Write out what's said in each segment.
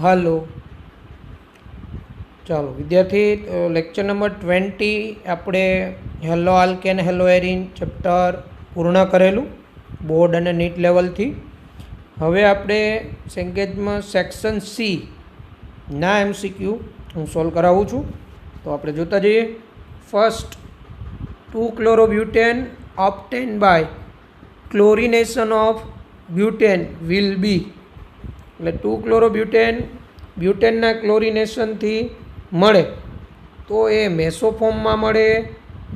હાલો, ચાલો વિદ્યાર્થી, lecture number 20 આપણે hello alkane hello arene chapter પૂર્ણ કરેલું બોર્ડ અને નીટ લેવલથી. હવે આપણે સેન્ગેજમાં સેક્શન સી ના MCQ હું સોલ્વ કરાવું છું. તો આપણે જોતા જઈએ. First, 2 chlorobutan obtained by chlorination of butane will be, એટલે 2 chlorobutan બ્યુટેનના ક્લોરિનેશનથી મળે તો એ મેસો ફોર્મમાં મળે,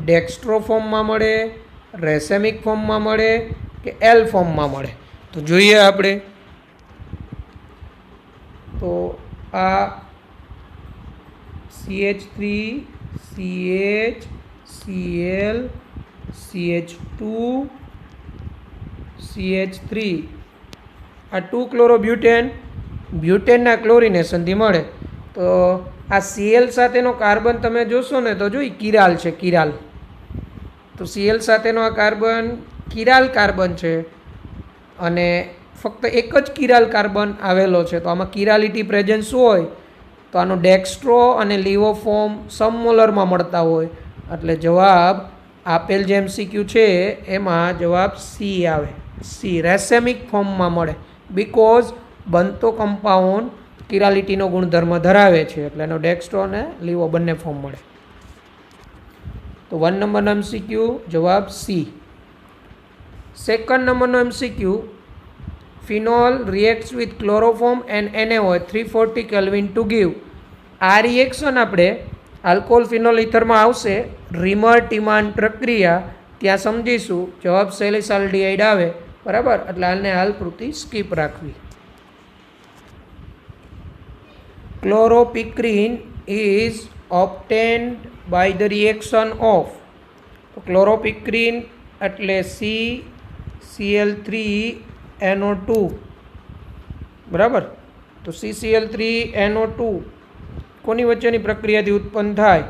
ડેક્સ્ટ્રો ફોર્મમાં મળે, રેસેમિક ફોર્મમાં મળે કે એલ ફોર્મમાં મળે. તો જોઈએ આપણે. તો આ CH3 CH Cl CH2 CH3 આ 2 ક્લોરોબ્યુટેન બ્યુટેનના ક્લોરિનેશનથી મળે. તો આ Cl સાથેનો કાર્બન તમે જોશો ને તો જો કિરાલ છે, કિરાલ. તો Cl સાથેનો આ કાર્બન કિરાલ કાર્બન છે અને ફક્ત એક જ કિરાલ કાર્બન આવેલો છે. તો આમાં કિરાલિટી પ્રેઝન્સ હોય તો આનો ડેક્સ્ટ્રો અને લીવો ફોર્મ સમમોલરમાં મળતા હોય. એટલે જવાબ આપેલ જે MCQ છે એમાં જવાબ સી આવે. સી રેસેમિક ફોર્મમાં મળે, બિકોઝ બનતો કમ્પાઉન્ડ કિરાલિટીનો ગુણધર્મ ધરાવે છે એટલે એનો ડેક્સ્ટ્રો અને લીવો બંને ફોર્મ મળે. તો 1 નંબરનો MCQ જવાબ સી. સેકન્ડ નંબરનો MCQ, phenol reacts with chloroform and NaO at 340 Kelvin to give. આ રિએક્શન આપણે આલ્કોહોલ ફિનોલ ઇથરમાં આવશે, રીમર ટીમાન પ્રક્રિયા, ત્યાં સમજીશું. જવાબ સેલિસાલ્ડિહાઇડ આવે, બરાબર. એટલે હાલને હાલ પૂરતી સ્કીપ રાખવી. Chloropicrin is obtained by the reaction of, તો ક્લોરોપિક્રીન એટલે CCl3NO2, બરાબર. તો CCl3NO2 કોની વચ્ચેની પ્રક્રિયાથી ઉત્પન્ન થાય?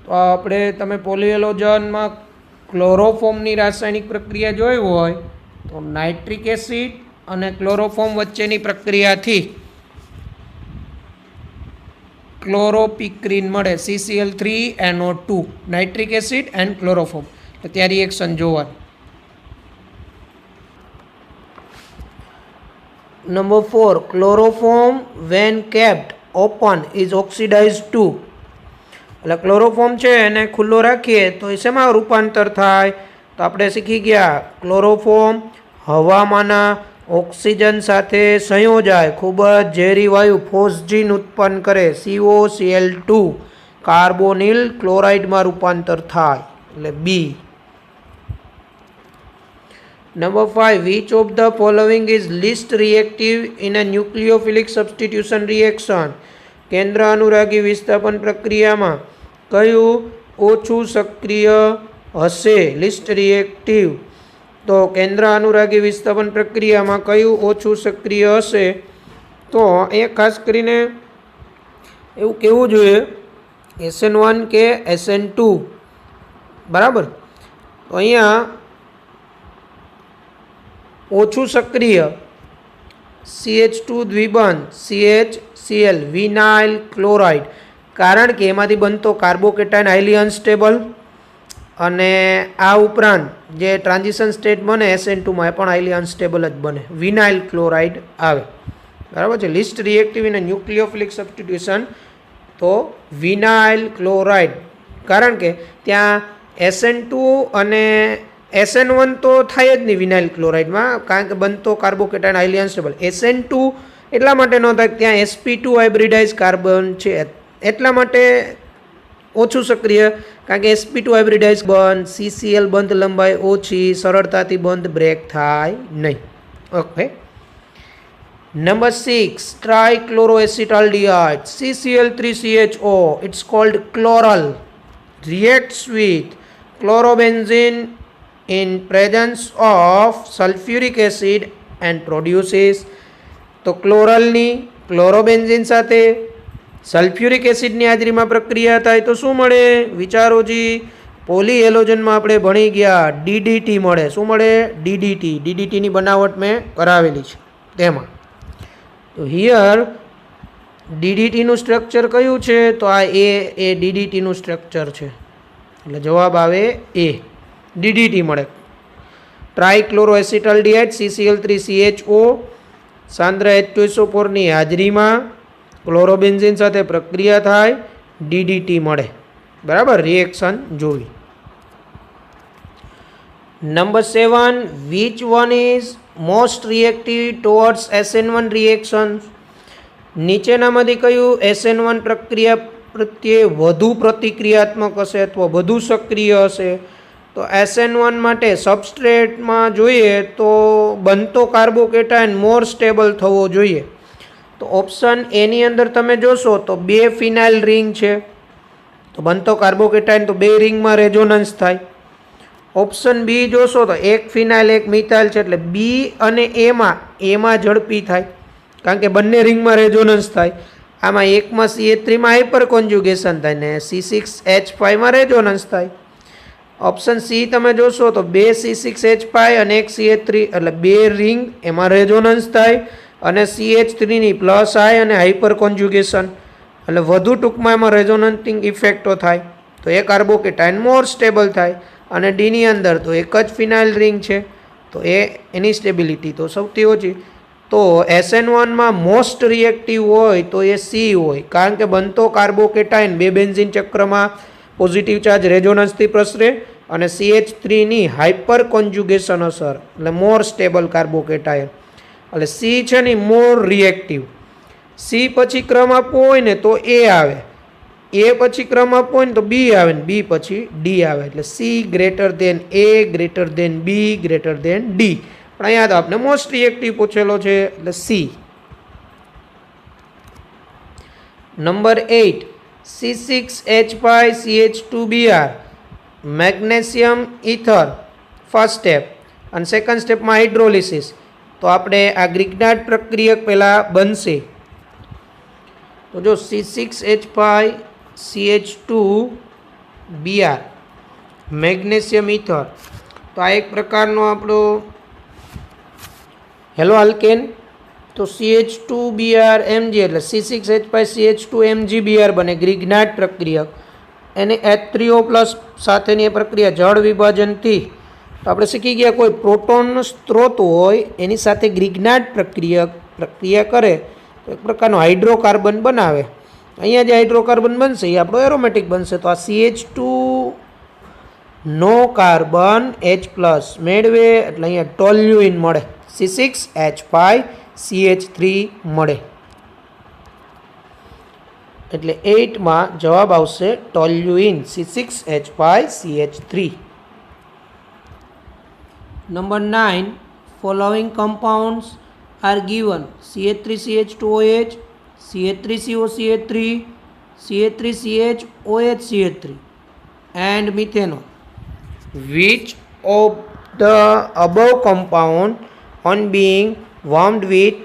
તો આપણે તમે પોલિએલોજનમાં ક્લોરોફોર્મની રાસાયણિક પ્રક્રિયા જોઈ હોય તો નાઇટ્રિક એસિડ અને ક્લોરોફોર્મ વચ્ચેની પ્રક્રિયાથી ક્લોરોપિક્રીન મળે. CCl3NO2, nitric acid and chloroform, તો ત્યાં રિએક્શન જોવાની. Number 4, chloroform when kept open is oxidise to. એટલે ક્લોરોફોર્મ છે એને ખુલ્લો રાખીએ તો એ શેમાં રૂપાંતર થાય? તો આપણે શીખી ગયા, ક્લોરોફોર્મ હવામાંના ઓક્સિજન સાથે સંયોજાય, ખૂબ જ ઝેરી વાયુ ફોસ્જીન ઉત્પન્ન કરે, COCl2, કાર્બોનિલ ક્લોરાઇડમાં રૂપાંતર થાય, એટલે B. Number 5, which of the following is least reactive in a nucleophilic substitution reaction. કેન્દ્ર અનુરાગી વિસ્થાપન પ્રક્રિયામાં કયું ઓછું સક્રિય હશે? Least reactive. તો કેન્દ્ર અનુરાગી વિસ્થાપન પ્રક્રિયામાં કયું ઓછું સક્રિય હશે? તો એ ખાસ કરીને એવું કહેવું જોઈએ SN1 કે SN2, બરાબર. તો અહીંયા ઓછું સક્રિય CH2 દ્વિબંધ CHCl વિનાઇલ ક્લોરાઇડ, કારણ કે એમાંથી બનતો કાર્બોકેટાઇન હાઈલી અનસ્ટેબલ, અને આ ઉપરાંત જે ટ્રાન્ઝિશન સ્ટેટ બને SN2માં એ પણ હાઈલી અનસ્ટેબલ જ બને, વિનાઇલ ક્લોરાઇડ આવે, બરાબર છે. લિસ્ટ રિએક્ટિવ ઇન ન્યુક્લિયોફિલિક સબસ્ટિટ્યુશન, તો વિનાઇલ ક્લોરાઇડ, કારણ કે ત્યાં SN2 અને SN1 તો થાય જ નહીં વિનાઇલ ક્લોરાઇડમાં, કારણ કે બનતો કાર્બોકેટાઇન હાઈલી અનસ્ટેબલ. SN2 એટલા માટે ન થાય ત્યાં sp2 હાઇબ્રિડાઇઝ કાર્બન છે એટલા માટે ઓછું સક્રિય, કારણ કે sp2 હાઇબ્રિડાઇઝ બંધ, CCl બંધ લંબાઈ ઓછી, સરળતાથી બંધ બ્રેક થાય નહીં. Okay. Number 6, trichloroacetaldehyde CCl3CHO, it's called chloral, reacts with chlorobenzene in presence of sulfuric acid and produces, તો ક્લોરલની ક્લોરોબેન્ઝિન સાથે સલ્ફ્યુરિક એસિડની હાજરીમાં પ્રક્રિયા થાય તો શું મળે? વિચારોજી, પોલી હેલોજનમાં આપણે ભણી ગયા ડીડીટી મળે. શું મળે? ડીડીટી. ડીડીટીની બનાવટ મેં કરાવેલી છે તેમાં. તો હિયર ડીડીટીનું સ્ટ્રક્ચર કયું છે? તો આ એ ડીડીટીનું સ્ટ્રક્ચર છે, એટલે જવાબ આવે એ. ડીડીટી મળે. ટ્રાયક્લોરોએસિટલડીહાઇડ CCl3CHO સાંદ્ર H2SO4ની હાજરીમાં ક્લોરોબેન્ઝિન સાથે પ્રક્રિયા થાય, ડીડીટી મળે. બરાબર, રિએક્શન જોવી. Number 7, which one is most reactive towards SN1 reactions? નીચેનામાંથી કયું SN1 પ્રક્રિયા પ્રત્યે વધુ પ્રતિક્રિયાત્મક હશે અથવા વધુ સક્રિય હશે? તો SN1 માટે સબસ્ટ્રેટમાં જોઈએ તો બનતો કાર્બોકેટાયન મોર સ્ટેબલ થવો જોઈએ. તો ઓપ્શન એની અંદર તમે જોશો તો 2 ફિનાઇલ રિંગ છે, તો બનતો કાર્બોકેટાયન તો 2 રિંગમાં રેઝોનન્સ થાય. ઓપ્શન બી જોશો તો 1 ફિનાઇલ 1 મિથાઇલ છે, એટલે બી અને એમાં ઝડપી થાય, કારણ કે બંને રિંગમાં રેઝોનન્સ થાય. આમાં એકમાં CH3માં હાઇપર કોન્જ્યુગેશન થાય ને C6H5માં રેઝોનન્સ થાય. ઓપ્શન સી તમે જોશો તો 2 C6H5 અને 1 CH3, એટલે 2 રિંગ એમાં રેઝોનન્સ થાય અને CH3ની પ્લસ આય અને હાઇપર કોન્જ્યુગેશન, એટલે વધુ ટૂંકમાં એમાં રેઝોનન્ટિંગ ઇફેક્ટો થાય. તો એ કાર્બોકેટાયન મોર સ્ટેબલ થાય. અને ડીની અંદર તો એક જ ફિનાઇલ રિંગ છે, તો એની સ્ટેબિલિટી તો સૌથી ઓછી. તો SN1માં મોસ્ટ રિએક્ટિવ હોય તો એ સી હોય, કારણ કે બનતો કાર્બોકેટાયન 2 બેન્ઝિન ચક્રમાં પોઝિટિવ ચાર્જ રેઝોનન્સથી પ્રસરે અને CH3ની હાઇપર કોન્જ્યુગેશન અસર, એટલે મોર સ્ટેબલ કાર્બોકેટાયન, એટલે સી છે ને મોર રિએક્ટિવ. સી પછી ક્રમ આપવો હોય ને તો એ આવે, એ પછી ક્રમ આપવો હોય ને તો બી આવે ને બી પછી ડી આવે, એટલે સી ગ્રેટર દેન એ greater than B greater than D. પણ અહીંયા તો આપણે મોસ્ટ રિએક્ટિવ પૂછેલો છે, એટલે C. Number 8, C6H5CH2Br magnesium ether first step અને સેકન્ડ સ્ટેપમાં હાઇડ્રોલિસિસ. તો આપણે આ ગ્રિગ્નાર્ડ પ્રક્રિયક પહેલાં બનશે. તો જો C6H5CH2Br મેગ્નેશિયમ ઇથર, તો આ એક પ્રકારનો આપણો હેલો આલ્કેન. તો CH2BrMg એટલે C6H5CH2MgBr બને ગ્રિગ્નાર્ડ પ્રક્રિયક. એને H3O+ સાથેની એ પ્રક્રિયા જળ વિભાજનથી, તો આપણે શીખી ગયા કોઈ પ્રોટોન સ્ત્રોત હોય એની સાથે ગ્રિગ્નાર્ડ પ્રક્રિયા કરે તો એક પ્રકારનો હાઇડ્રોકાર્બન બનાવે. અહીંયા જે હાઇડ્રોકાર્બન બનશે એ આપણો એરોમેટિક બનશે. તો આ CH2 નો કાર્બન H+ મેળવે એટલે અહીંયા ટોલ્યુઇન મળે, C6H5CH3 મળે. એટલે 8માં જવાબ આવશે toluene, C6H5CH3. Number 9, following compounds R given CH3CH2OH, CH3COCH3, CH3CHOHCH3 and methanol. Which of the above compound on being warmed with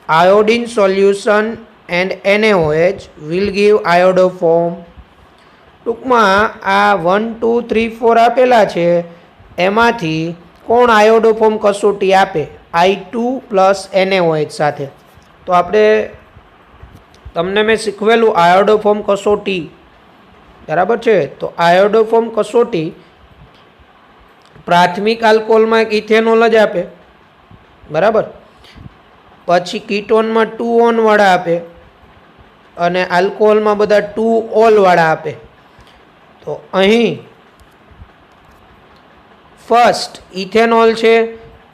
iodine solution and NaOH will give iodoform? ટૂંકમાં આ 1, 2, 3, 4 આપેલા છે, એમાંથી કોણ આયોડોફોર્મ કસોટી આપે? I2 + NaOH સાથે. તો આપણે તમને મેં શીખવેલું આયોડોફોર્મ કસોટી, બરાબર છે? તો આયોડોફોર્મ કસોટી પ્રાથમિક આલ્કોહોલમાં એક ઇથેનોલ જ આપે, બરાબર. પછી કીટોનમાં 2 ON વાળા આપે અને આલ્કોહોલમાં બધા 2 OL વાળા આપે. તો અહીં ફર્સ્ટ ઇથેનોલ છે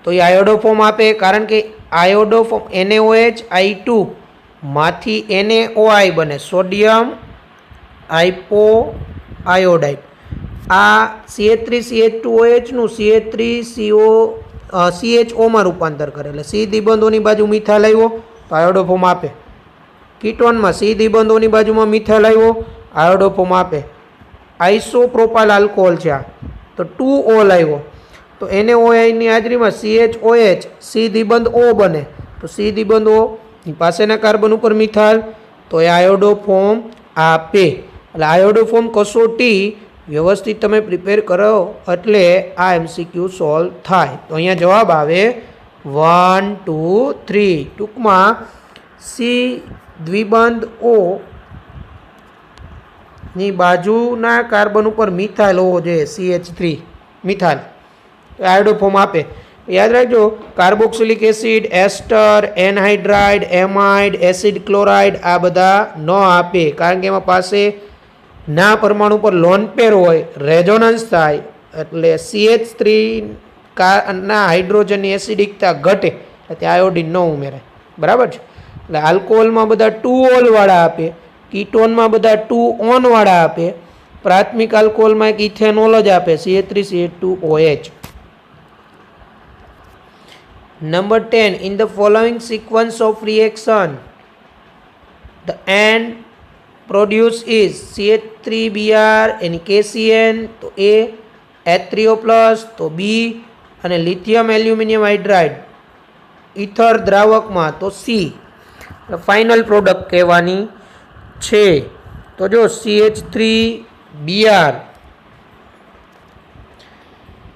તો એ આયોડોફોર્મ આપે, કારણ કે આયોડોફોર્મ NaOH I2 માંથી NaOI બને, સોડિયમ હાઇપો આયોડાઇડ. આ CH3CH2OH નું CH3COમાં રૂપાંતર કરે, એટલે સી દ્વિબંધોની બાજુ મિથાઇલ આવ્યો તો આયોડોફોર્મ આપે. કીટોનમાં સી દ્વિબંધોની બાજુમાં મિથાઇલ આવ્યો, આયોડોફોર્મ આપે. આઇસોપ્રોપાઇલ આલ્કોહોલ છે આ, તો 2 OL આવ્યો તો NaOH ની હાજરીમાં CHOH સી દ્વિબંધ O બને, તો સી દ્વિબંધ O ની પાસેના કાર્બન ઉપર મિથાઇલ, તો એ આયોડો ફોર્મ આપે. એટલે આયોડો ફોર્મ કસોટી વ્યવસ્થિત તમે પ્રિપેર કરો એટલે આ MCQ સોલ્વ થાય. તો અહીંયા જવાબ આવે 1, 2, 3. ટૂંકમાં સી દ્વિબંધ O ની બાજુના કાર્બન ઉપર મિથાઇલ હોવો જોઈએ, CH3 મિથાઇલ, આયોડો ફોર્મ આપે. યાદ રાખજો, કાર્બોક્સિલિક એસિડ, એસ્ટર, એનહાઇડ્રાઇડ, એમાઇડ, એસિડ ક્લોરાઇડ આ બધા ન આપે, કારણ કે એમાં પાસે ના પરમાણુ પર લોન પેર હોય, રેઝોનન્સ થાય, એટલે CH3 ના હાઇડ્રોજનની એસિડિકતા ઘટે, એટલે આયોડિન ન ઉમેરાય. બરાબર છે. એટલે આલ્કોહોલમાં બધા 2 ઓલ વાળા આપે, કીટોનમાં બધા 2 ઓન વાળા આપે, પ્રાથમિક આલ્કોહોલમાં એક ઇથેનોલ જ આપે, CH3CH2OH. Number 10. In the following sequence of reaction, the end produce is CH3Br and KCN, તો A, H3O+, તો B, અને લિથિયમ એલ્યુમિનિયમ હાઇડ્રાઇડ ઇથર દ્રાવકમાં તો C. ફાઇનલ પ્રોડક્ટ કહેવાની છે. તો જો CH3Br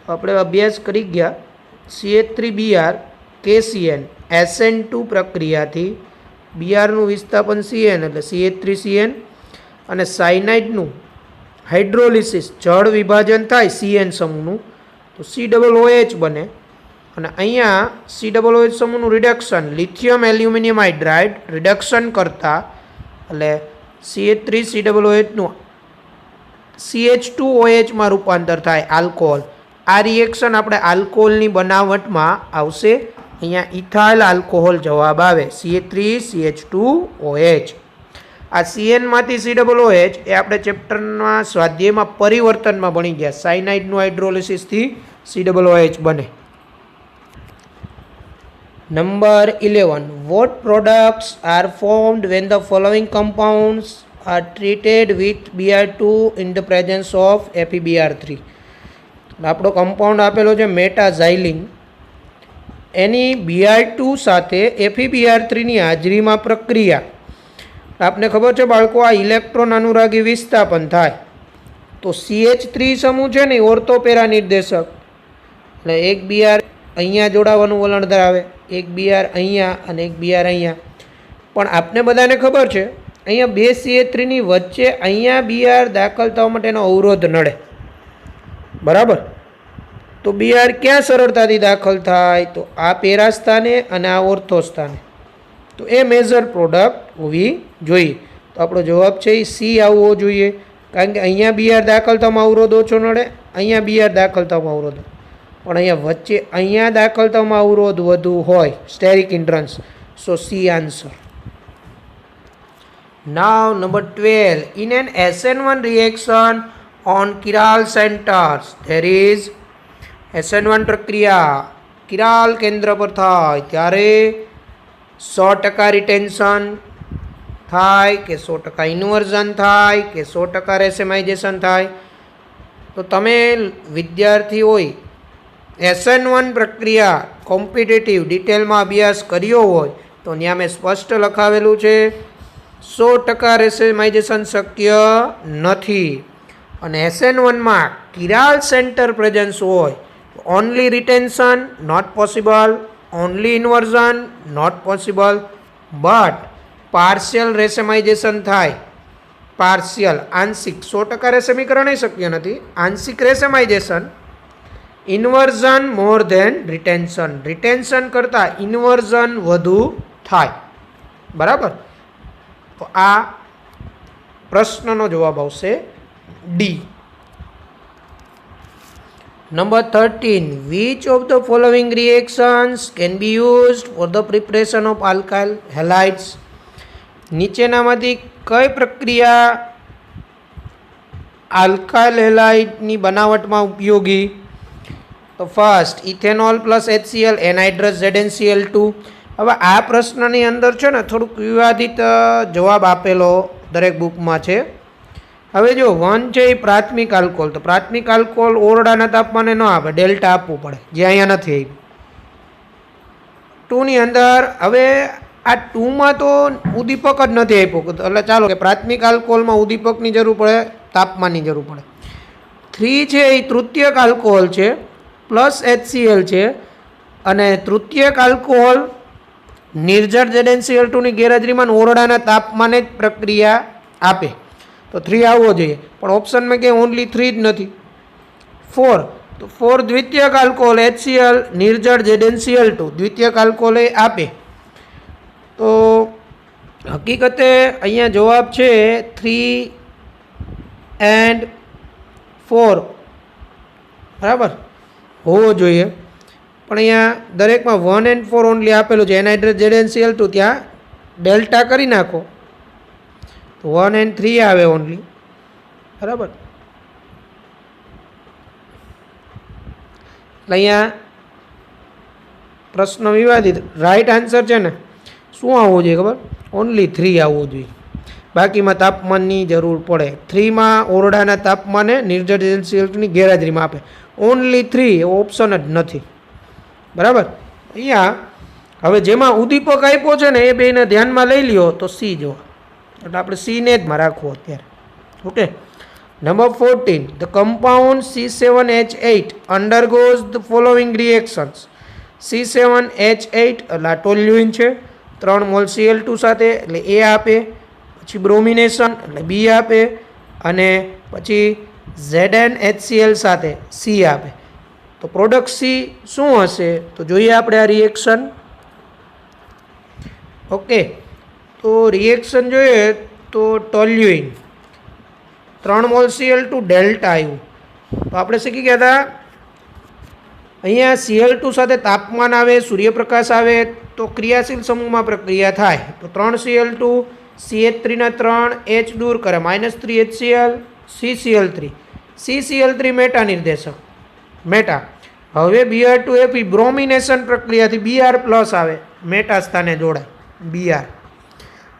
આપણે અભ્યાસ કરી ગયા. CH3Br KCN SN2 પ્રક્રિયાથી બીઆરનું વિસ્થાપન CN એટલે CH3CN, અને સાયનાઇડનું હાઇડ્રોલિસિસ જળ વિભાજન થાય CN સમૂહનું તો COOH બને. અને અહીંયા COOH સમૂહનું reduction lithium aluminium hydride reduction કરતા એટલે CH3COOHનું CH2OH માં રૂપાંતર થાય આલ્કોહોલ. આ રિએક્શન આપણે આલ્કોહોલની બનાવટમાં આવશે. અહીંયા ઇથાઇલ આલ્કોહોલ જવાબ આવે, CH3CH2OH. આ CN માંથી COOH એ આપણે ચેપ્ટરમાં સ્વાધ્યાયમાં પરિવર્તનમાં ભણી ગયા. સાયનાઇડનું હાઇડ્રોલિસિસથી COOH બને. Number 11. What products are formed when the following compounds are treated with Br2 in the presence of FeBr3? આપણો કમ્પાઉન્ડ આપેલો છે મેટાઝાઇલિન, એની Br2 સાથે FeBr3ની હાજરીમાં પ્રક્રિયા. આપને ખબર છે બાળકો, આ ઇલેક્ટ્રોન અનુરાગી વિસ્થાપન થાય તો CH3 સમૂહ છે ને ઓર્થો પેરા નિર્દેશક, એટલે એક Br અહીંયા જોડાવાનું વલણ ધરાવે, એક Br અહીંયા અને એક Br અહીંયા. પણ આપને બધાને ખબર છે અહીંયા બે CH3ની વચ્ચે અહીંયા Br દાખલ થવા માટેનો અવરોધ નડે. બરાબર. તો Br ક્યાં સરળતાથી દાખલ થાય? તો આ પેરા સ્થાને અને આ ઓર્થો સ્થાને. તો એ મેજર પ્રોડક્ટ હોવી જોઈએ. તો આપણો જવાબ છે એ સી આવવો જોઈએ, કારણ કે અહીંયા Br દાખલ થવામાં અવરોધ ઓછો નડે, અહીંયા Br દાખલ થવામાં અવરોધ, પણ અહીંયા વચ્ચે અહીંયા દાખલ થવામાં અવરોધ વધુ હોય, સ્ટેરિક ઇન્ટ્રન્સ. સો C answer. Now number 12. In an SN1 reaction on chiral centers, there is SN1 પ્રક્રિયા કિરાલ કેન્દ્ર પર થાય ત્યારે 100% રિટેન્શન થાય કે 100% ઇન્વર્ઝન થાય કે 100% રેસેમાઇઝેશન થાય? તો તમે વિદ્યાર્થી હોય SN1 પ્રક્રિયા કોમ્પિટિટિવ ડિટેલમાં અભ્યાસ કર્યો હોય તો ત્યાં મેં સ્પષ્ટ લખાવેલું છે 100% રેસેમાઇઝેશન શક્ય નથી. અને SN1માં કિરાલ સેન્ટર પ્રેઝન્સ હોય only retention not possible, only inversion not possible, but partial racemization થાય. પાર્શિયલ આંશિક 100% રેસેમીકરણ શક્ય નથી, આંશિક racemization, inversion more than retention, retention કરતાં ઇન્વર્ઝન વધુ થાય. બરાબર. તો આ પ્રશ્નનો જવાબ આવશે D. Number 13. Which of the following reactions can be used for the preparation of alkyl halides? નીચેનામાંથી કઈ પ્રક્રિયા આલ્કાઇલ હેલાઇડની બનાવટમાં ઉપયોગી? તો first ethanol plus HCl એનહાઇડ્રસ ZnCl2. હવે આ પ્રશ્નની અંદર છે ને થોડુંક વિવાદિત જવાબ આપેલો દરેક બુકમાં છે. હવે જો 1 છે એ પ્રાથમિક આલ્કોહોલ, તો પ્રાથમિક આલ્કોહોલ ઓરડાના તાપમાને ન આપે, ડેલ્ટા આપવું પડે, જે અહીંયા નથી આપ્યું. 2 ની અંદર હવે આ 2માં તો ઉદ્દીપક જ નથી આપ્યું, એટલે ચાલો કે પ્રાથમિક આલ્કોહોલમાં ઉદ્દીપકની જરૂર પડે, તાપમાનની જરૂર પડે. 3 છે એ તૃતીયક આલ્કોહોલ છે પ્લસ HCl છે, અને તૃતીયક આલ્કોહોલ નિર્જળ ZnCl2 ની ગેરહાજરીમાં ઓરડાના તાપમાને જ પ્રક્રિયા આપે, તો 3 આવવો જોઈએ, પણ ઓપ્શનમાં કે ઓનલી 3 જ નથી. 4, તો 4 દ્વિતીયક આલ્કોહોલ HCl નિર્જળ ZnCl2 દ્વિતીયક આલ્કોહોલ એ આપે. તો હકીકતે અહીંયા જવાબ છે 3 and 4 બરાબર હોવો જોઈએ, પણ અહીંયા દરેકમાં 1 and 4 ઓનલી આપેલું છે. એનહાઇડ્રેટ ZnCl2 ત્યાં ડેલ્ટા કરી નાખો તો 1 and 3 આવે ઓનલી, બરાબર. એટલે અહીંયા પ્રશ્ન વિવાદિત, રાઈટ આન્સર છે ને શું આવવું જોઈએ ખબર? ઓનલી 3 આવવું જોઈએ, બાકીમાં તાપમાનની જરૂર પડે. 3માં ઓરડાના તાપમાને નિર્જળ ZnCl2ની ગેરહાજરીમાં આપે, ઓનલી 3 એવો ઓપ્શન જ નથી, બરાબર. અહીંયા હવે જેમાં ઉદ્દીપક આપ્યો છે ને એ બેને ધ્યાનમાં લઈ લ્યો તો સી જો, એટલે આપણે સીને જ રાખવું અત્યારે. Okay, number 14, the compound C7H8 undergoes the following reactions. C7H8 એટલે આ ટોલ્યુઇન છે, 3 મોલ Cl2 સાથે એટલે A આપે, પછી બ્રોમિનેશન એટલે B આપે, અને પછી ZnHCl સાથે C આપે. તો પ્રોડક્ટ સી શું હશે તો જોઈએ આપણે આ રિએક્શન. ઓકે, તો રિએક્શન જોઈએ તો ટોલ્યુઇન 3 મોલ Cl2 ડેલ્ટા આવ્યું, તો આપણે શીખી ગયા હતા અહીંયા Cl2 સાથે તાપમાન આવે, સૂર્યપ્રકાશ આવે તો ક્રિયાશીલ સમૂહમાં પ્રક્રિયા થાય. તો 3 Cl2 CH3 ના 3 H દૂર કરે, -3 HCl CCl3, CCl3 મેટા નિર્દેશક મેટા. હવે Br2Fe બ્રોમિનેશન પ્રક્રિયાથી Br પ્લસ આવે, મેટા સ્થાને જોડાય Br,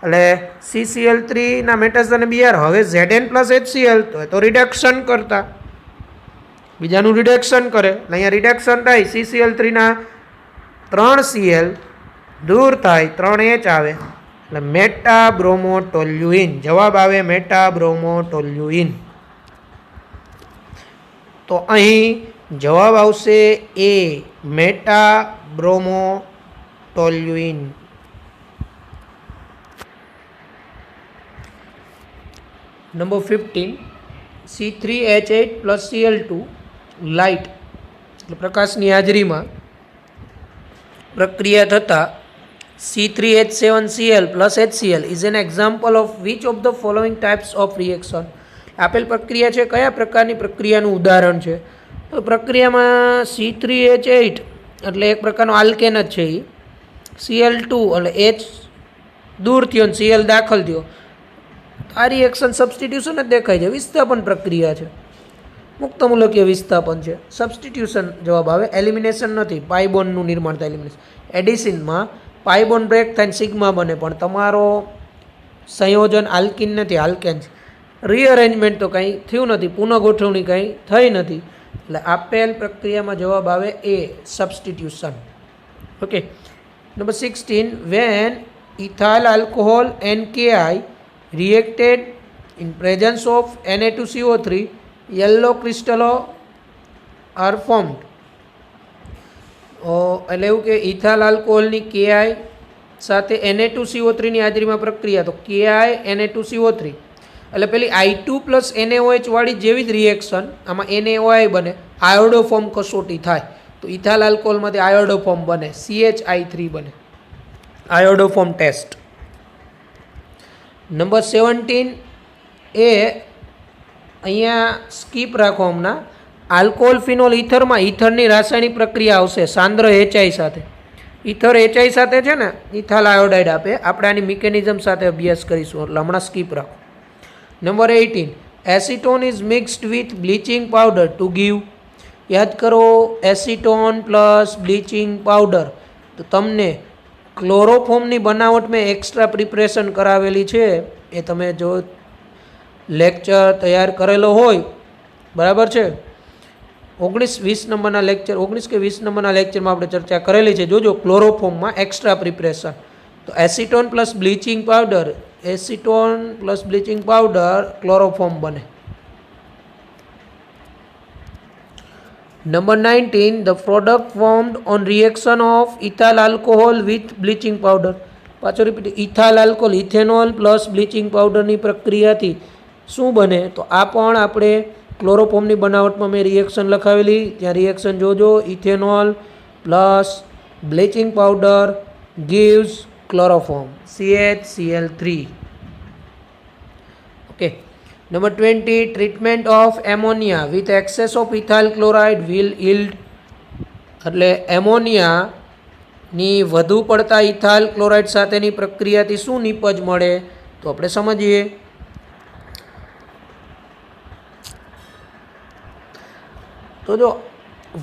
એટલે CCl3 ના મેટા સ્થાને Br. હવે Zn પ્લસ HCl તો રિડક્શન કરતા બીજાનું રિડક્શન કરે, એટલે અહીંયા રિડક્શન થાય, CCl3 ના 3 Cl દૂર થાય, 3 H આવે, એટલે મેટા બ્રોમોટોલ્યુઇન. જવાબ આવે મેટા બ્રોમોટોલ્યુઇન. તો અહીં જવાબ આવશે A, meta bromotoluene. Number 15, C3H8 plus Cl2 light એટલે પ્રકાશની હાજરીમાં પ્રક્રિયા થતાં C3H7Cl plus HCl is an example of which of the following types of reaction. આપેલ પ્રક્રિયા છે, કયા પ્રકારની પ્રક્રિયાનું ઉદાહરણ છે? તો પ્રક્રિયામાં C3H8 એટલે એક પ્રકારનો આલ્કેન જ છે, એ Cl2 એટલે H દૂર થયો ને Cl દાખલ થયો, આ રિએક્શન સબસ્ટિટ્યુશન જ દેખાય છે, વિસ્થાપન પ્રક્રિયા છે, મુક્તમૂલકીય વિસ્થાપન છે. સબસ્ટિટ્યુશન જવાબ આવે, એલિમિનેશન નથી, પાઇબોન્ડનું નિર્માણ થાય એલિમિનેશન. એડિશનમાં પાઇબોન્ડ બ્રેક થાય સિગ્મા બને, પણ તમારો સંયોજન આલ્કિન નથી, આલ્કેન છે. રીઅરેન્જમેન્ટ તો કંઈ થયું નથી, પુનઃગોઠવણી કંઈ થઈ નથી, એટલે આપેલ પ્રક્રિયામાં જવાબ આવે A, substitution. Okay, number 16, when ethyl alcohol NKI reacted in presence of Na2CO3 yellow crystal are formed. એટલે એવું કે ઇથાઇલ આલ્કોહોલની KI સાથે Na2CO3ની હાજરીમાં પ્રક્રિયા, તો KI Na2CO3 એટલે પેલી I2 પ્લસ NaOH વાળી જેવી જ રિએક્શન આમાં NaOI બને, આયોડો ફોર્મ કસોટી થાય, તો ઇથાઇલ આલ્કોહોલમાંથી આયોડો ફોર્મ બને, CHI3 બને, આયોડો ફોર્મ ટેસ્ટ. નંબર 17 એ અહીંયા સ્કીપ રાખો હમણાં. આલ્કોહોલ ફિનોલ ઇથરમાં ઇથરની રાસાયણિક પ્રક્રિયા આવશે સાંદ્ર HI સાથે. ઇથર HI સાથે છે ને ઇથાઇલ આયોડાઇડ આપે, આપણે આની મિકેનિઝમ સાથે અભ્યાસ કરીશું, એટલે હમણાં સ્કીપ રાખો. Number 18, acetone is mixed with bleaching powder to give. યાદ કરો, એસિટોન પ્લસ બ્લીચિંગ પાવડર, તો તમને ક્લોરોફોર્મની બનાવટ મેં એક્સ્ટ્રા પ્રિપરેશન કરાવેલી છે, એ તમે જો લેક્ચર તૈયાર કરેલો હોય, બરાબર છે, 19-20 નંબરના લેક્ચર, 19 કે 20 નંબરના લેક્ચરમાં આપણે ચર્ચા કરેલી છે. જોજો ક્લોરોફોર્મમાં એક્સ્ટ્રા પ્રિપરેશન. તો acetone plus bleaching powder, acetone plus bleaching powder chloroform બને. Number 19, the product formed on reaction of ethyl alcohol with bleaching powder. પાછો repeat, ethyl alcohol, ethanol plus bleaching પાવડરની પ્રક્રિયાથી શું બને? તો આ પણ આપણે ક્લોરોફોર્મની બનાવટમાં મેં રિએક્શન લખાવેલી, ત્યાં રિએક્શન જોજો. Ethanol plus bleaching powder gives chloroform, CHCl3. Okay. Number 20, treatment of ammonia with excess of ethyl chloride will yield. એટલે એમોનિયાની વધુ પડતા ઇથાઇલ ક્લોરાઇડ સાથેની પ્રક્રિયાથી શું નિપજ મળે? તો આપણે સમજીએ. તો જો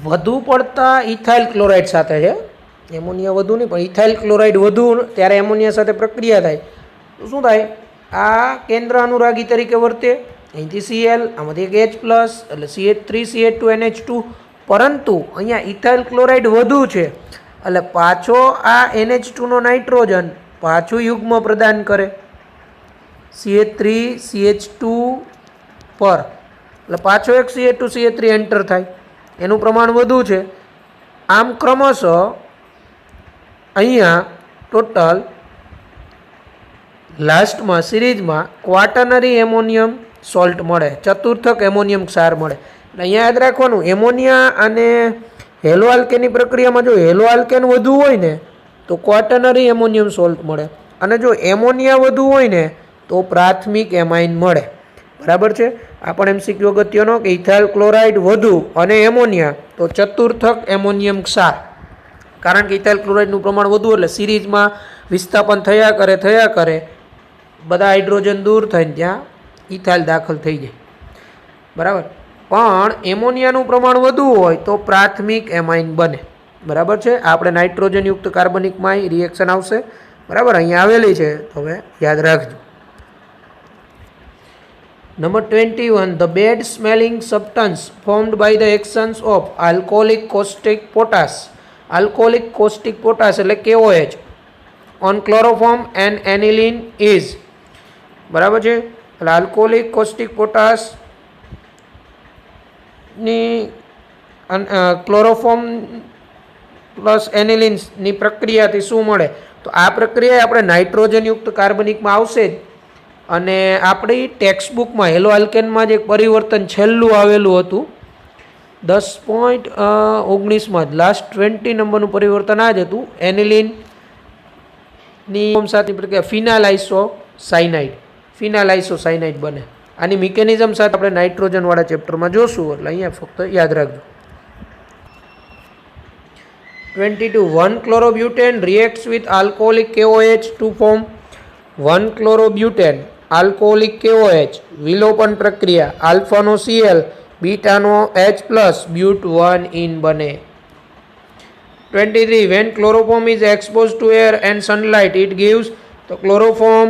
વધુ પડતા ઇથાઇલ ક્લોરાઇડ સાથે છે, એમોનિયા વધુ નહીં પણ ઇથાઇલ ક્લોરાઇડ વધુ, ત્યારે એમોનિયા સાથે પ્રક્રિયા થાય તો શું થાય? આ કેન્દ્ર અનુરાગી તરીકે વર્તે. અહીંથી Cl, આમાંથી એક H પ્લસ એટલે CH3CH2NH2. પરંતુ અહીંયા ઇથાઇલ ક્લોરાઇડ વધુ છે એટલે પાછો આ NH2નો નાઇટ્રોજન પાછું યુગ્મ પ્રદાન કરે CH3CH2 પર, એટલે પાછો એક CH2CH3 એન્ટર થાય, એનું પ્રમાણ વધુ છે. આમ ક્રમશઃ અહીંયા ટોટલ લાસ્ટમાં સિરીઝમાં ક્વાટર્નરી એમોનિયમ સોલ્ટ મળે, ચતુર્થક એમોનિયમ ક્ષાર મળે. એટલે અહીંયા યાદ રાખવાનું, એમોનિયા અને હેલો આલ્કેનની પ્રક્રિયામાં જો હેલો આલ્કેન વધુ હોય ને તો ક્વાટર્નરી એમોનિયમ સોલ્ટ મળે, અને જો એમોનિયા વધુ હોય ને તો પ્રાથમિક એમાઇન મળે. બરાબર છે. આ પણ MCQ અગત્યનો કે ઇથાઇલ ક્લોરાઇડ વધુ અને એમોનિયા તો ચતુર્થક એમોનિયમ ક્ષાર, કારણ કે ઇથાઇલ ક્લોરાઇડનું પ્રમાણ વધુ એટલે સિરીઝમાં વિસ્થાપન થયા કરે બધા હાઇડ્રોજન દૂર થઈને ત્યાં ઇથાઇલ દાખલ થઈ જાય. બરાબર. પણ એમોનિયાનું પ્રમાણ વધુ હોય તો પ્રાથમિક એમાઇન બને. બરાબર છે. આપણે નાઇટ્રોજનયુક્ત કાર્બનિકમાં રિએક્શન આવશે. બરાબર, અહીંયા આવેલી છે, તો હવે યાદ રાખજો. Number 21, the bad smelling substance formed by the actions of alcoholic caustic potash. Alcoholic caustic potash એટલે KOH on chloroform and aniline is. બરાબર છે. એટલે આલ્કોહોલિક કોસ્ટિક પોટાશ ની ક્લોરોફોર્મ પ્લસ એનિલિન્સની પ્રક્રિયાથી શું મળે? તો આ પ્રક્રિયા આપણે નાઇટ્રોજનયુક્ત કાર્બનિકમાં આવશે જ, અને આપણી ટેક્સ્ટબુકમાં હેલો આલ્કેનમાં જે પરિવર્તન છેલ્લું આવેલું હતું 10.19માં જ લાસ્ટ 20 નંબરનું પરિવર્તન આ જ હતું. એનિલિનની સાથે પ્રક્રિયા ફિનાલાઇસોસાઇનાઇડ બને. આની મિકેનિઝમ સાથે આપણે નાઇટ્રોજનવાળા ચેપ્ટરમાં જોશું, એટલે અહીંયા ફક્ત યાદ રાખજો. 22, 1-chlorobutane reacts with alcoholic KOH to form 1-chlorobutane alcoholic KOH વિલોપન પ્રક્રિયા આલ્ફાનો Cl બીટાનો H પ્લસ બ્યુટ 1 બને. 23, when chloroform is exposed to air and sunlight it gives. તો ક્લોરોફોર્મ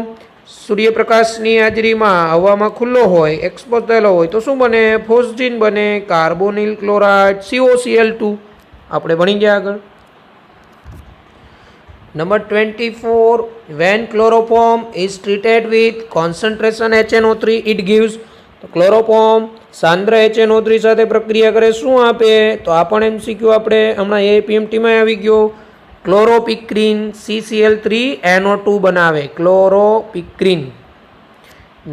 સૂર્યપ્રકાશની હાજરીમાં હવામાં ખુલ્લો હોય, એક્સપોઝ થયેલો હોય તો શું બને? ફોસ્જીન બને, કાર્બોનિલ ક્લોરાઇડ, COCl2 આપણે ભણી ગયા આગળ. Number 24, when chloroform is treated with concentration HNO3 it gives. તો ક્લોરોફોર્મ સાંદ્ર HNO3 સાથે પ્રક્રિયા કરે શું આપે? તો આ પણ MCQ આપણે હમણાં APMTમાં આવી ગયો. ક્લોરોપિક્રીન CCl3NO2 બનાવે, ક્લોરોપિક્રીન.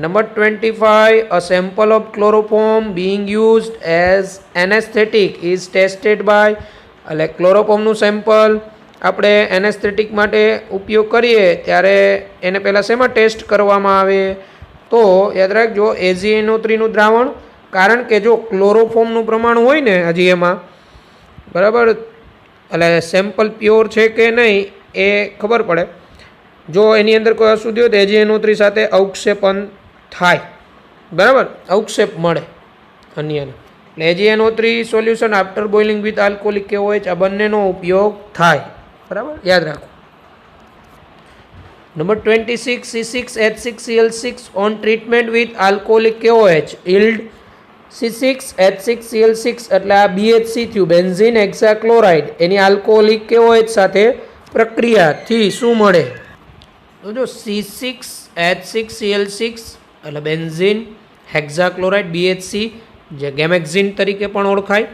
Number 25, a sample of chloroform being used as anesthetic is tested by. એટલે ક્લોરોફોર્મનું સેમ્પલ આપણે એનેસ્થેટિક માટે ઉપયોગ કરીએ ત્યારે એને પહેલાં શેમાં ટેસ્ટ કરવામાં આવે? તો યાદ રાખજો AgNO3નું દ્રાવણ, કારણ કે જો ક્લોરોફોર્મનું પ્રમાણ હોય ને હજી એમાં, બરાબર, એટલે સેમ્પલ પ્યોર છે કે નહીં એ ખબર પડે. જો એની અંદર કોઈ અશુદ્ધિ હોય તો AgNO3 સાથે અવક્ષેપન થાય, બરાબર, અવક્ષેપ મળે અન્યને. એટલે AgNO3 solution after boiling with alcoholic KOH આ બંનેનો ઉપયોગ થાય. બરાબર, યાદ રાખો. Number 26, C6H6Cl6 on treatment with alcoholic KOH yield C6H6Cl6 એટલે આ BHC થયું બેન્ઝીન હેક્સાક્લોરાઇડ એની આલ્કોહોલિક KOH સાથે પ્રક્રિયાથી શું મળે? તો જો C6H6Cl6 એટલે બેન્ઝીન હેક્સાક્લોરાઇડ BHC જે ગેમેક્ઝીન તરીકે પણ ઓળખાય.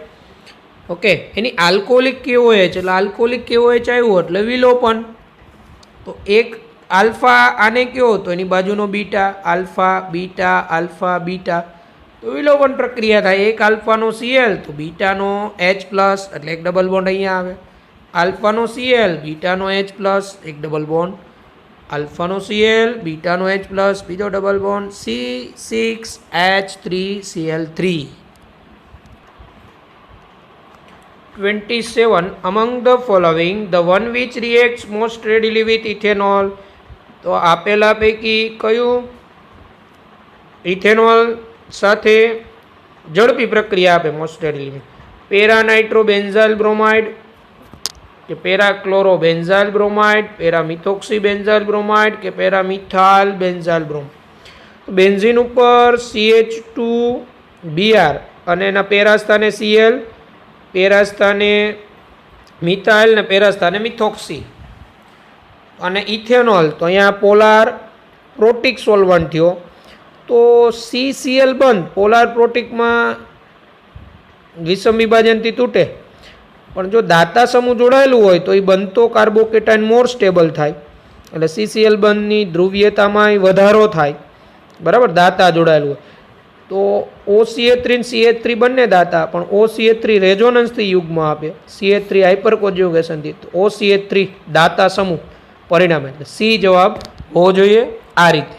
ઓકે, એની આલ્કોહોલિક KOH એટલે આલ્કોહોલિક KOH આવ્યું એટલે વિલોપન. તો એક આલ્ફા આને કયો તો એની બાજુનો beta, alpha beta alpha beta, તો વિલોપન પ્રક્રિયા થાય. એક આલ્ફાનો Cl તો બીટાનો H પ્લસ એટલે એક ડબલ બોન્ડ અહીંયા આવે. આલ્ફાનો Cl બીટાનો H પ્લસ એક ડબલ બોન્ડ, આલ્ફાનો Cl બીટાનો H પ્લસ બીજો double bond, C6H3Cl3. 27 among the following the one which reacts most readily with ethanol. તો આપેલા પૈકી કયું ઇથેનોલ સાથે ઝડપી પ્રક્રિયા આપે most readily? Para nitrobenzyl bromide કે para chloro benzyl bromide, para methoxy benzyl bromide કે para methyl benzyl bromide? Benzene ઉપર CH2Br અને એના પેરા સ્થાને Cl, પેરા સ્થાને મિથાઇલ ને પેરા સ્થાને મિથોક્સી. અને ઇથેનોલ તો અહીંયા પોલાર પ્રોટિક સોલ્વન્ટ થયો તો CCl બંધ. પોલાર પ્રોટિકમાં વિષમ વિભાજનથી તૂટે, પણ જો દાતા સમૂહ જોડાયેલું હોય તો એ બનતો કાર્બોકેટાઇન મોર સ્ટેબલ થાય એટલે CCl બંધની ધ્રુવીયતામાં વધારો થાય. બરાબર, દાતા જોડાયેલું હોય તો OCH3 અને CH3 બંને દાતા, પણ OCH3 રેઝોનન્સથી યુગ્મ આપે, CH3 હાઇપર કોન્જ્યુગેશનથી. તો OCH3 દાતા સમૂહ પરિણામે એટલે સી જવાબ હોવો જોઈએ. આ રીતે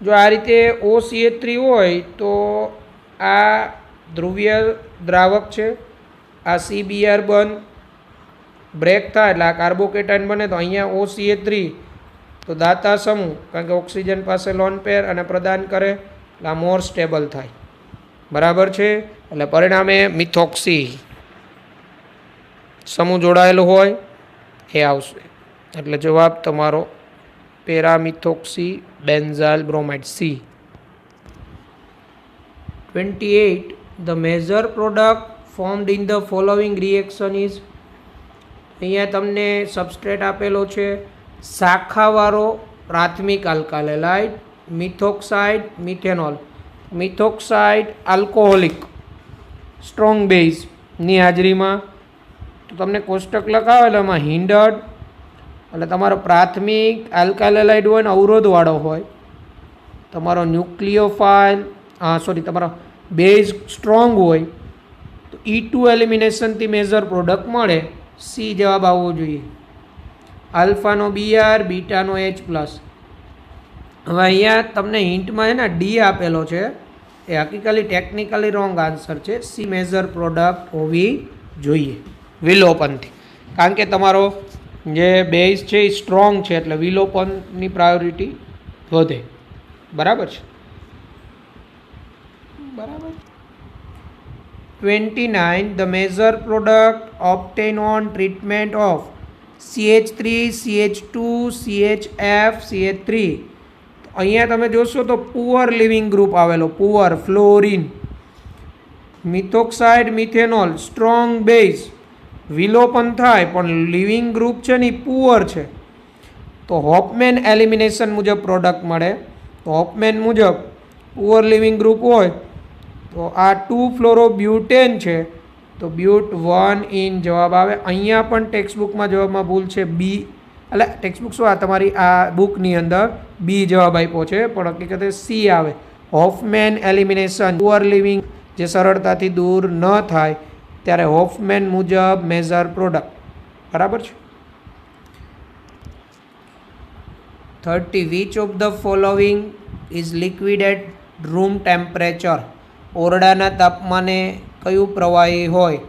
જો આ રીતે OCH3 હોય તો આ ધ્રુવીય દ્રાવક છે, આ CBr બંધ બ્રેક થાય એટલે આ કાર્બોકેટાઇન બને, તો અહીંયા OCH3 તો દાતા સમૂહ કારણ કે ઓક્સિજન પાસે લોન પેર અને પ્રદાન કરે એટલે આ મોર સ્ટેબલ થાય. બરાબર છે, એટલે પરિણામે મિથોક્સી સમૂહ જોડાયેલો હોય એ આવશે. એટલે જવાબ તમારો પેરામિથોક્સી benzyl bromide C. 28 the major product formed in the following reaction is. અહીંયા તમને સબસ્ટ્રેટ આપેલો છે શાખાવાળો પ્રાથમિક આલ્કાલેલાઇડ, મિથોક્સાઇડ, મિથેનોલ. મિથોક્સાઇડ આલ્કોહોલિક સ્ટ્રોંગ બેઝની હાજરીમાં તો તમને કોષ્ટક લખાવેલો એમાં હિન્ડર્ડ એટલે તમારો પ્રાથમિક આલ્કાલેલાઇડ હોય ને અવરોધવાળો હોય, તમારો ન્યુક્લિયોફાઇલ તમારો બેઝ સ્ટ્રોંગ હોય તો E2 એલિમિનેશનથી મેજર પ્રોડક્ટ મળે. સી જવાબ આવવો જોઈએ. આલ્ફાનો Br બીટાનો H પ્લસ. હવે અહીંયા તમને હિન્ટમાં છે ને ડી આપેલો છે, એ હકીકતલી ટેકનિકલી રોંગ આન્સર છે. સી મેજર પ્રોડક્ટ હોવી જોઈએ વિલોપનથી, કારણ કે તમારો જે બેઝ છે એ સ્ટ્રોંગ છે એટલે વિલોપનની પ્રાયોરિટી વધે. બરાબર છે, બરાબર. 29 the major product obtained on treatment of CH3 CH2 CHF CH3. અહીંયા તમે જોશો તો પુઅર લિવિંગ ગ્રુપ આવેલો, poor fluorine, methoxide, methanol strong base વિલોપન થાય પણ લિવિંગ ગ્રુપ છે ને એ પુઅર છે, તો હોપમેન એલિમિનેશન મુજબ પ્રોડક્ટ મળે. તો હોપમેન મુજબ પુઅર લિવિંગ ગ્રુપ હોય તો આ 2-ફ્લોરોબ્યુટેન છે તો બ્યુટ 1 ઇન જવાબ આવે. અહીંયા પણ ટેક્સ્ટબુકમાં જવાબમાં ભૂલ છે બી, એટલે ટેક્સ્ટબુક શું આ તમારી આ બુકની અંદર બી જવાબ આપ્યો છે પણ હકીકતે સી આવે. હોફમેન એલિમિનેશન પુઅર લિવિંગ જે સરળતાથી દૂર ન થાય ત્યારે હોફમેન મુજબ મેજર પ્રોડક્ટ. બરાબર છે. 30 which of the following is liquid at room temperature. ઓરડાના તાપમાને કયું પ્રવાહી હોય?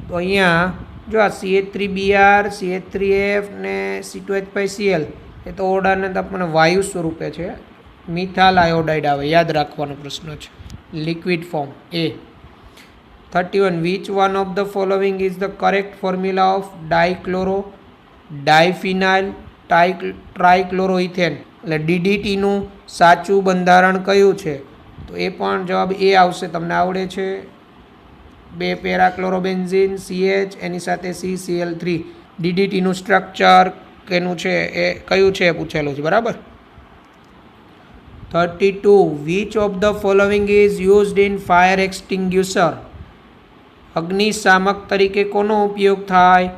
તો અહીંયા જો આ CH3Br CH3F ને C2H5Cl એ તો ઓરડાના તાપમાને વાયુ સ્વરૂપે છે. મિથાલ આયોડાઇડ આવે, યાદ રાખવાનો પ્રશ્ન છે. Liquid form A. 31 which one of the following is the correct formula of dichloro diphenyl trichloroethane. એટલે DDTનું સાચું બંધારણ કયું છે? તો એ પણ જવાબ એ આવશે, તમને આવડે છે. 2 પેરાક્લોરોબેન્ઝીન CH એની સાથે CCl3. DDTનું સ્ટ્રક્ચર કેનું છે એ કયું છે પૂછેલું છે, બરાબર. 32. Which of the following is used in fire extinguisher? અગ્નિશામક તરીકે કોનો ઉપયોગ થાય?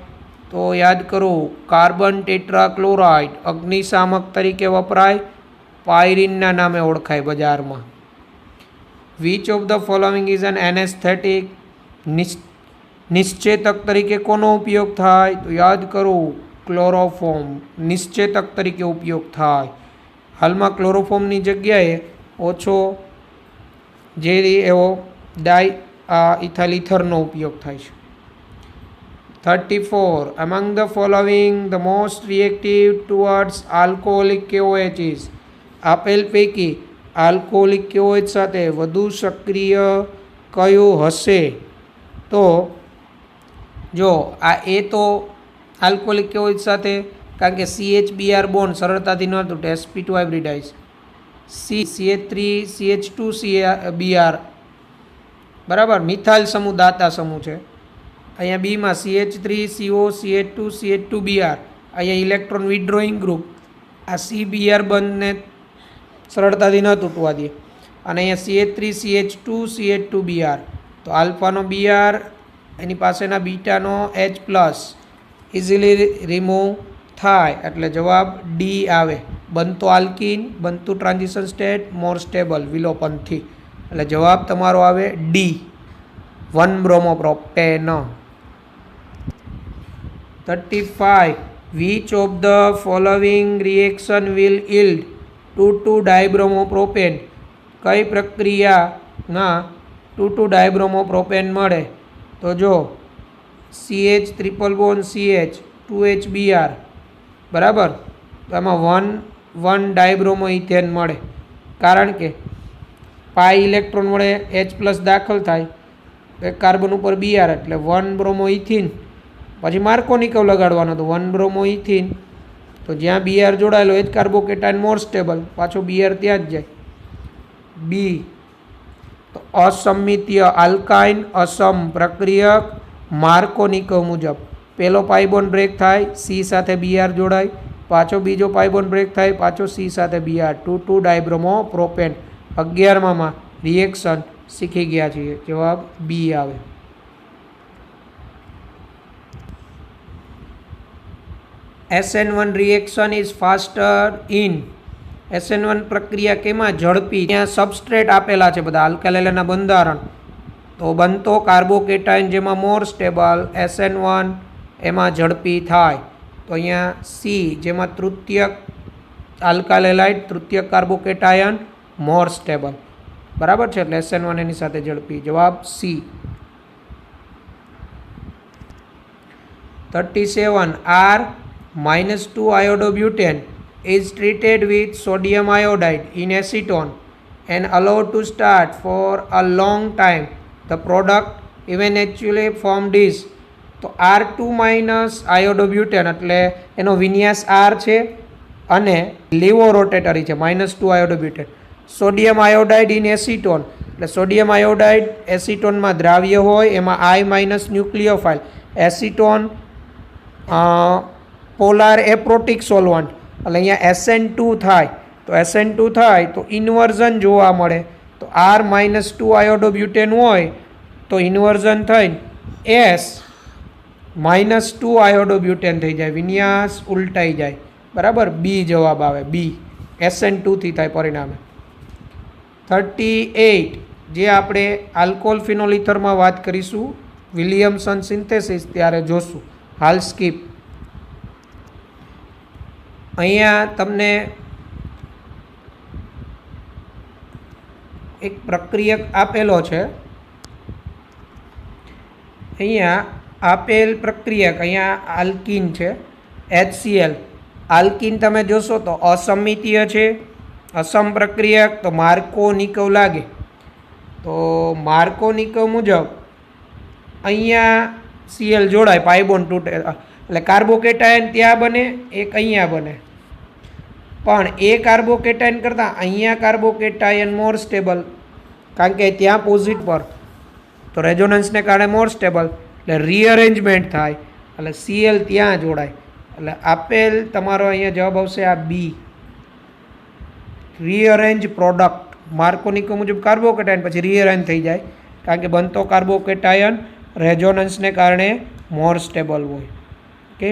તો યાદ કરો, કાર્બન ટેટ્રાક્લોરાઇડ અગ્નિશામક તરીકે વપરાય, પાયરીનના નામે ઓળખાય બજારમાં. Which of the following is an anaesthetic? નિશ્ચેતક તરીકે કોનો ઉપયોગ થાય? તો યાદ કરો, ક્લોરોફોર્મ નિશ્ચેતક તરીકે ઉપયોગ થાય. હાલમાં ક્લોરોફોર્મની જગ્યાએ ઓછો ઝેરી એવો ઇથાઇલ ઇથરનો ઉપયોગ થાય છે. 34. Among the following, the most reactive towards alcoholic KOH is? આપેલ પૈકી આલ્કોહોલિક KOH સાથે વધુ સક્રિય કયું હશે? તો જો આ એ તો આલ્કોહોલિક KOH સાથે, કારણ કે CH-Br બોન્ડ સરળતાથી ન તૂટે, sp2 હાઇબ્રિડાઇઝ. CH3CH2Br બરાબર, મિથાઇલ સમૂહ દાતા સમૂહ છે. અહીંયા બીમાં CH3CO CH2CH2Br, અહીંયા ઇલેક્ટ્રોન વિડ્રોઈંગ ગ્રુપ. આ CBr બંધને સરળતાથી ન તૂટવા દે. અને અહીંયા CH3CH2CH2Br, તો આલ્ફાનો Br એની પાસેના બીટાનો H+ ઇઝીલી રિમૂવ થાય, એટલે જવાબ ડી આવે. બનતો આલ્કીન, બનતું ટ્રાન્ઝિશન સ્ટેટ મોર સ્ટેબલ વિલોપનથી, એટલે જવાબ તમારો આવે D, 1-bromopropane. 35. Which of the following reaction will yield 2,2-dibromopropane? કઈ પ્રક્રિયાના 2,2-dibromopropane મળે? તો જો CH triple bond CH 2HBr બરાબર, તો એમાં 1,1-ડાયબ્રોમોઇથેન મળે, કારણ કે પાઈ ઇલેક્ટ્રોન વડે H+ દાખલ થાય, એક કાર્બન ઉપર Br એટલે 1-બ્રોમોઇથિન. પછી માર્કોનિકવ લગાડવાનો, તો 1-બ્રોમોઇથિન, તો જ્યાં Br જોડાયેલો એ જ કાર્બોકેટાઇન મોર સ્ટેબલ, પાછો Br ત્યાં જ જાય. બી તો અસમિતીય આલ્કાઇન અસમ પ્રક્રિયક માર્કોનિકવ મુજબ પહેલો પાઇબોન બ્રેક થાય, C સાથે Br જોડાય, પાછો બીજો પાઇબોન બ્રેક થાય, પાછો C સાથે Br, 2,2-dibromopropane. 11માં રિએક્શન શીખી ગયા છીએ, જવાબ બી આવે. SN1 reaction is faster in? SN1 પ્રક્રિયા કેમાં ઝડપી? ત્યાં સબસ્ટ્રેટ આપેલા છે બધા આલ્કાલાઇનના બંધારણ, તો બનતો કાર્બોકેટાઇન જેમાં મોર સ્ટેબલ SN1 એમાં ઝડપી થાય. તો અહીંયા સી જેમાં તૃતીયક આલ્કાલાઇડ તૃતીયક કાર્બોકેટાયન મોર સ્ટેબલ, બરાબર છે, એટલે SN1 એની સાથે ઝડપી, જવાબ C. 37. R-2 iodobutane is treated with sodium iodide in acetone and allowed to start for a long time. The product eventually formed is? તો R2 iodobutane એટલે એનો વિન્યાસ R છે અને લીવો રોટેટરી છે, -2 iodobutane. Sodium iodide in acetone એટલે sodium iodide એસિટોનમાં દ્રાવ્ય હોય, એમાં I- ન્યુક્લિયોફાઇલ. એસિટોન પોલાર એપ્રોટિક સોલ્વન્ટ, એટલે અહીંયા SN2 થાય, તો SN2 થાય તો ઇન્વર્ઝન જોવા મળે. તો R-2 iodobutane હોય તો ઇન્વર્ઝન થઈને S-2 iodobutane થઈ જાય, વિન્યાસ ઉલટાઈ જાય, બરાબર. બી જવાબ આવે, બી, SN2 થી થાય પરિણામે. 38. જે આપણે આલ્કોહોલ ફિનોલ ઇથરમાં વાત કરીશું વિલિયમસન સિન્થેસિસ ત્યારે જોશું, હાલ સ્કીપ. અહીંયા તમને એક પ્રક્રિયક આપેલો છે, અહીંયા આપેલ પ્રક્રિયક, અહીંયા આલ્કીન છે HCl. આલ્કીન તમે જોશો તો અસમિતીય છે, અસમ પ્રક્રિયક, તો માર્કોનિકવ લાગે. તો માર્કોનિકવ મુજબ અહીંયા Cl જોડાય, પાઇબોન્ડ તૂટે, એટલે કાર્બોકેટાયન ત્યાં બને, એક અહીંયા બને. પણ એ કાર્બોકેટાયન કરતાં અહીંયા કાર્બોકેટાયન મોર સ્ટેબલ, કારણ કે ત્યાં પોઝિટ પર, તો રેઝોનન્સને કારણે મોર સ્ટેબલ, એટલે રીઅરેન્જમેન્ટ થાય, એટલે Cl ત્યાં જોડાય. એટલે આપેલ તમારો અહીંયા જવાબ આવશે આ બી, રીઅરેન્જ પ્રોડક્ટ. માર્કોનિકો મુજબ કાર્બોકેટાયન પછી રીઅરેન્જ થઈ જાય, કારણ કે બનતો કાર્બોકેટાયન રેઝોનન્સને કારણે મોર સ્ટેબલ હોય. ઓકે.